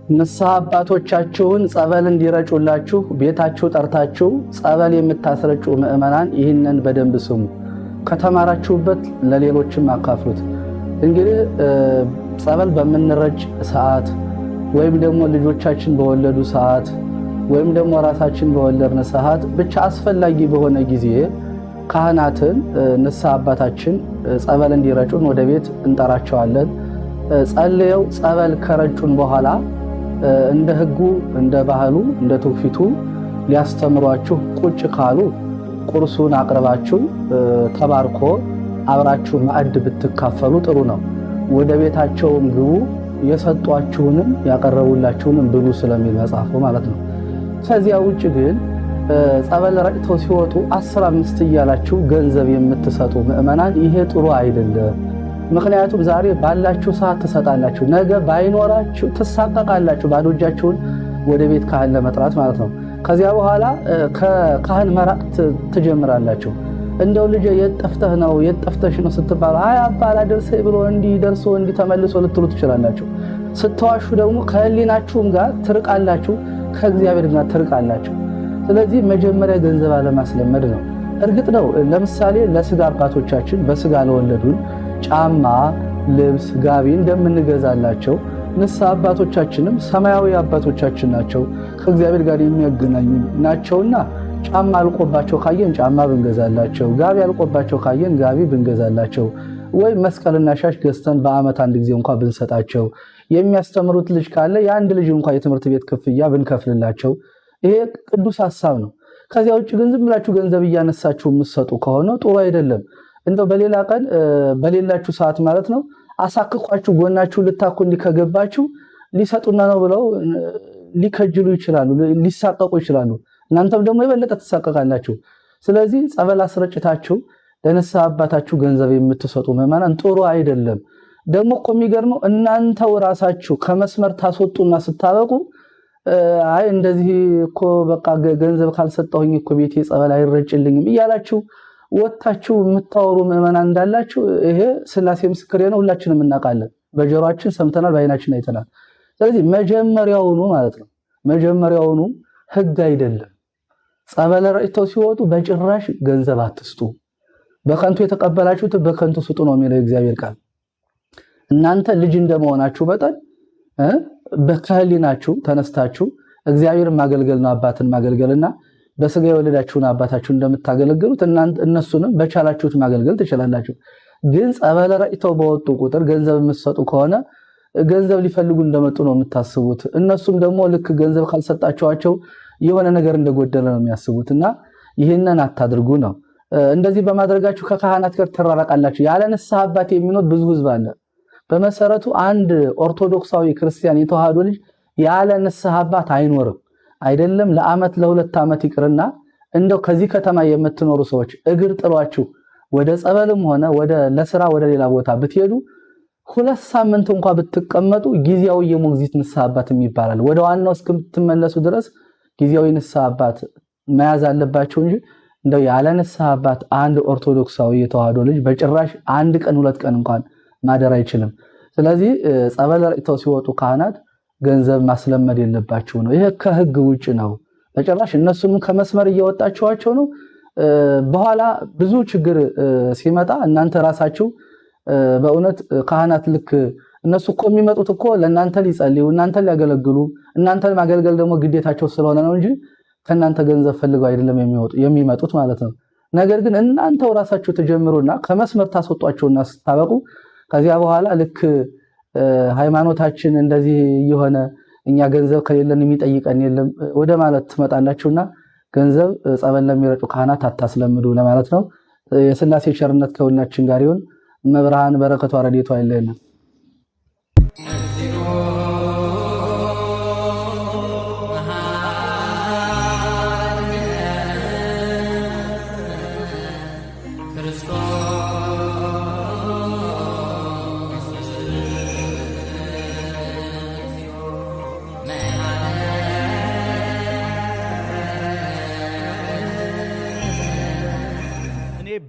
ንስሐ አባቶቻችሁን ጸበል እንዲረጩላችሁ ቤታችሁ ጠርታችሁ ጸበል የምታስረጩ ምእመናን ይህንን በደንብ ስሙ። ከተማራችሁበት ለሌሎችም አካፍሉት። እንግዲህ ጸበል በምንረጭ ሰዓት ወይም ደግሞ ልጆቻችን በወለዱ ሰዓት ወይም ደግሞ ራሳችን በወለድን ሰዓት ብቻ አስፈላጊ በሆነ ጊዜ ካህናትን ንስሐ አባታችን ጸበል እንዲረጩን ወደ ቤት እንጠራቸዋለን። ጸልየው ጸበል ከረጩን በኋላ እንደ ሕጉ እንደ ባህሉ እንደ ትውፊቱ ሊያስተምሯችሁ ቁጭ ካሉ ቁርሱን አቅርባችሁ ተባርኮ አብራችሁ ማዕድ ብትካፈሉ ጥሩ ነው። ወደ ቤታቸውም ግቡ፣ የሰጧችሁንም ያቀረቡላችሁንም ብሉ ስለሚል መጽሐፉ ማለት ነው። ከዚያ ውጭ ግን ጸበል ረጭተው ሲወጡ 15 እያላችሁ ገንዘብ የምትሰጡ ምእመናን ይሄ ጥሩ አይደለም። ምክንያቱም ዛሬ ባላችሁ ሰዓት ትሰጣላችሁ፣ ነገ ባይኖራችሁ ትሳቀቃላችሁ። ባዶ እጃችሁን ወደ ቤት ካህን ለመጥራት ማለት ነው። ከዚያ በኋላ ከካህን መራቅ ትጀምራላችሁ። እንደው ልጅ የጠፍተህ ነው የጠፍተሽ ነው ስትባሉ አይ አባላ ደርሰይ ብሎ እንዲደርሶ እንዲተመልሶ ልትሉ ትችላላችሁ። ስትዋሹ ደግሞ ከህሊናችሁም ጋር ትርቃላችሁ፣ ከእግዚአብሔር ጋር ትርቃላችሁ። ስለዚህ መጀመሪያ ገንዘብ አለማስለመድ ነው። እርግጥ ነው ለምሳሌ ለስጋ አባቶቻችን በስጋ ለወለዱን ጫማ፣ ልብስ፣ ጋቢ እንደምንገዛላቸው ንስሐ አባቶቻችንም ሰማያዊ አባቶቻችን ናቸው፣ ከእግዚአብሔር ጋር የሚያገናኙ ናቸውና ጫማ አልቆባቸው ካየን ጫማ ብንገዛላቸው፣ ጋቢ አልቆባቸው ካየን ጋቢ ብንገዛላቸው፣ ወይ መስቀልና ሻሽ ገዝተን በአመት አንድ ጊዜ እንኳን ብንሰጣቸው፣ የሚያስተምሩት ልጅ ካለ የአንድ ልጅ እንኳን የትምህርት ቤት ክፍያ ብንከፍልላቸው ይሄ ቅዱስ ሐሳብ ነው። ከዚያ ውጭ ግን ዝም ብላችሁ ገንዘብ እያነሳችሁ የምትሰጡ ከሆነ ጥሩ አይደለም። እንደው በሌላ ቀን በሌላችሁ ሰዓት ማለት ነው አሳክኳችሁ ጎናችሁ ልታኩ እንዲከገባችሁ ሊሰጡና ነው ብለው ሊከጅሉ ይችላሉ፣ ሊሳቀቁ ይችላሉ። እናንተም ደግሞ የበለጠ ተሳቀቃላችሁ። ስለዚህ ጸበል አስረጭታችሁ ለንስሐ አባታችሁ ገንዘብ የምትሰጡ ምእመናን ጥሩ አይደለም። ደግሞ እኮ የሚገርመው እናንተው ራሳችሁ ከመስመር ታስወጡና ስታበቁ አይ እንደዚህ እኮ በቃ ገንዘብ ካልሰጠሁኝ እኮ ቤቴ ጸበል አይረጭልኝም እያላችሁ ወጣችሁ የምታወሩ ምእመናን እንዳላችሁ ይሄ ሥላሴ ምስክሬ ነው። ሁላችንም እናውቃለን፣ በጆሮአችን ሰምተናል፣ በዓይናችን አይተናል። ስለዚህ መጀመሪያውኑ ማለት ነው መጀመሪያውኑ ሕግ አይደለም። ጸበል ረጭተው ሲወጡ በጭራሽ ገንዘብ አትስጡ። በከንቱ የተቀበላችሁት በከንቱ ስጡ ነው የሚለው የእግዚአብሔር ቃል። እናንተ ልጅ እንደመሆናችሁ መጠን በከህሊናችሁ ተነስታችሁ እግዚአብሔርን ማገልገል ነው፣ አባትን ማገልገልና በስጋ የወለዳችሁን አባታችሁን እንደምታገለግሉት እነሱንም በቻላችሁት ማገልገል ትችላላችሁ። ግን ጸበል ረጭተው በወጡ ቁጥር ገንዘብ የምትሰጡ ከሆነ ገንዘብ ሊፈልጉ እንደመጡ ነው የምታስቡት። እነሱም ደግሞ ልክ ገንዘብ ካልሰጣችኋቸው የሆነ ነገር እንደጎደለ ነው የሚያስቡትና ይህንን አታድርጉ ነው። እንደዚህ በማድረጋችሁ ከካህናት ጋር ተራራቃላችሁ። ያለ ንስሐ አባት የሚኖር ብዙ ህዝብ አለ። በመሰረቱ አንድ ኦርቶዶክሳዊ ክርስቲያን የተዋህዶ ልጅ ያለ ንስሐ አባት አይኖርም። አይደለም ለአመት ለሁለት አመት ይቅርና እንደው ከዚህ ከተማ የምትኖሩ ሰዎች እግር ጥሏችሁ ወደ ጸበልም ሆነ ለስራ ወደ ሌላ ቦታ ብትሄዱ 2 ሳምንት እንኳን ብትቀመጡ ጊዜያዊ የሞግዚት ንስሐ አባት ይባላል። ወደ ዋናው እስክትመለሱ ድረስ ጊዜያዊ ንስሐ አባት መያዝ አለባችሁ እንጂ እንደው ያለ ንስሐ አባት አንድ ኦርቶዶክሳዊ የተዋህዶ ልጅ በጭራሽ አንድ ቀን 2 ቀን እንኳን ማደር አይችልም። ስለዚህ ጸበል ረጭተው ሲወጡ ካህናት ገንዘብ ማስለመድ የለባችሁ ነው። ይሄ ከህግ ውጭ ነው። በጭራሽ እነሱንም ከመስመር እየወጣችኋቸው ነው። በኋላ ብዙ ችግር ሲመጣ እናንተ ራሳችሁ በእውነት ካህናት ልክ እነሱ እኮ የሚመጡት እኮ ለእናንተ ሊጸልዩ እናንተ ሊያገለግሉ እናንተን ማገልገል ደግሞ ግዴታቸው ስለሆነ ነው እንጂ ከእናንተ ገንዘብ ፈልገው አይደለም የሚመጡት ማለት ነው። ነገር ግን እናንተው ራሳችሁ ተጀምሩና ከመስመር ታስወጧቸውና ስታበቁ ከዚያ በኋላ ልክ ሃይማኖታችን እንደዚህ የሆነ እኛ ገንዘብ ከሌለን የሚጠይቀን የለም ወደ ማለት ትመጣላችሁና ገንዘብ ጸበል ለሚረጩ ካህናት አታስለምዱ ለማለት ነው። የሥላሴ ቸርነት ከሁላችን ጋር ይሁን። መብርሃን በረከቷ ረድኤቷ አይለየን።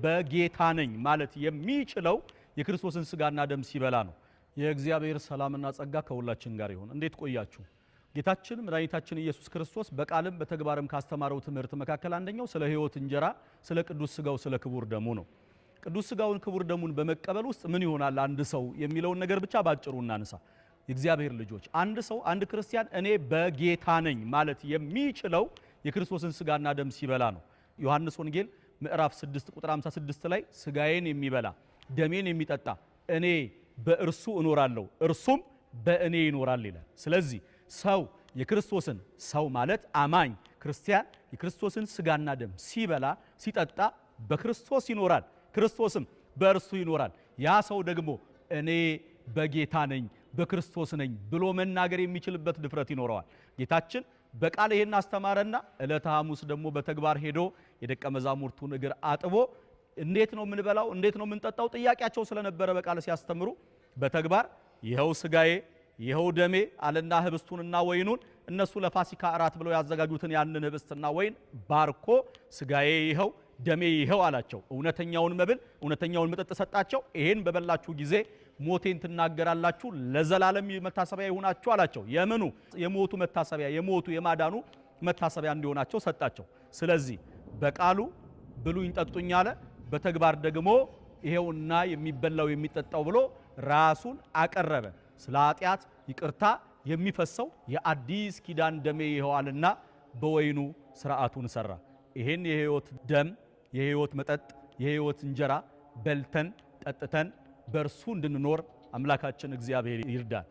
በጌታ ነኝ ማለት የሚችለው የክርስቶስን ስጋና ደም ሲበላ ነው። የእግዚአብሔር ሰላምና ጸጋ ከሁላችን ጋር ይሁን። እንዴት ቆያችሁ? ጌታችን መድኃኒታችን ኢየሱስ ክርስቶስ በቃልም በተግባርም ካስተማረው ትምህርት መካከል አንደኛው ስለ ሕይወት እንጀራ ስለ ቅዱስ ሥጋው ስለ ክቡር ደሙ ነው። ቅዱስ ሥጋውን ክቡር ደሙን በመቀበል ውስጥ ምን ይሆናል አንድ ሰው የሚለውን ነገር ብቻ ባጭሩ እናንሳ። የእግዚአብሔር ልጆች አንድ ሰው አንድ ክርስቲያን እኔ በጌታ ነኝ ማለት የሚችለው የክርስቶስን ሥጋና ደም ሲበላ ነው። ዮሐንስ ወንጌል ምዕራፍ 6 ቁጥር 56 ላይ ሥጋዬን የሚበላ ደሜን የሚጠጣ እኔ በእርሱ እኖራለሁ እርሱም በእኔ ይኖራል ይላል። ስለዚህ ሰው የክርስቶስን ሰው ማለት አማኝ ክርስቲያን የክርስቶስን ሥጋና ደም ሲበላ ሲጠጣ በክርስቶስ ይኖራል፣ ክርስቶስም በእርሱ ይኖራል። ያ ሰው ደግሞ እኔ በጌታ ነኝ በክርስቶስ ነኝ ብሎ መናገር የሚችልበት ድፍረት ይኖረዋል። ጌታችን በቃል ይሄን አስተማረና ዕለተ ሐሙስ ደግሞ በተግባር ሄዶ የደቀ መዛሙርቱን እግር አጥቦ እንዴት ነው የምንበላው እንዴት ነው የምንጠጣው ጥያቄያቸው ስለነበረ በቃል ሲያስተምሩ በተግባር ይኸው ሥጋዬ ይኸው ደሜ አለና ህብስቱንና ወይኑን እነሱ ለፋሲካ እራት ብለው ያዘጋጁትን ያንን ህብስትና ወይን ባርኮ ሥጋዬ ይኸው ደሜ ይኸው አላቸው። እውነተኛውን መብል እውነተኛውን መጠጥ ሰጣቸው። ይሄን በበላችሁ ጊዜ ሞቴን ትናገራላችሁ ለዘላለም መታሰቢያ ይሆናችሁ አላቸው። የምኑ የሞቱ መታሰቢያ የሞቱ የማዳኑ መታሰቢያ እንዲሆናቸው ሰጣቸው። ስለዚህ በቃሉ ብሉኝ ጠጡኝ አለ፣ በተግባር ደግሞ ይሄውና የሚበላው የሚጠጣው ብሎ ራሱን አቀረበ። ስለ ኃጢአት ይቅርታ የሚፈሰው የአዲስ ኪዳን ደሜ ይኸዋልና በወይኑ ሥርዓቱን ሰራ። ይሄን የሕይወት ደም የሕይወት መጠጥ የሕይወት እንጀራ በልተን ጠጥተን በእርሱ እንድንኖር አምላካችን እግዚአብሔር ይርዳል።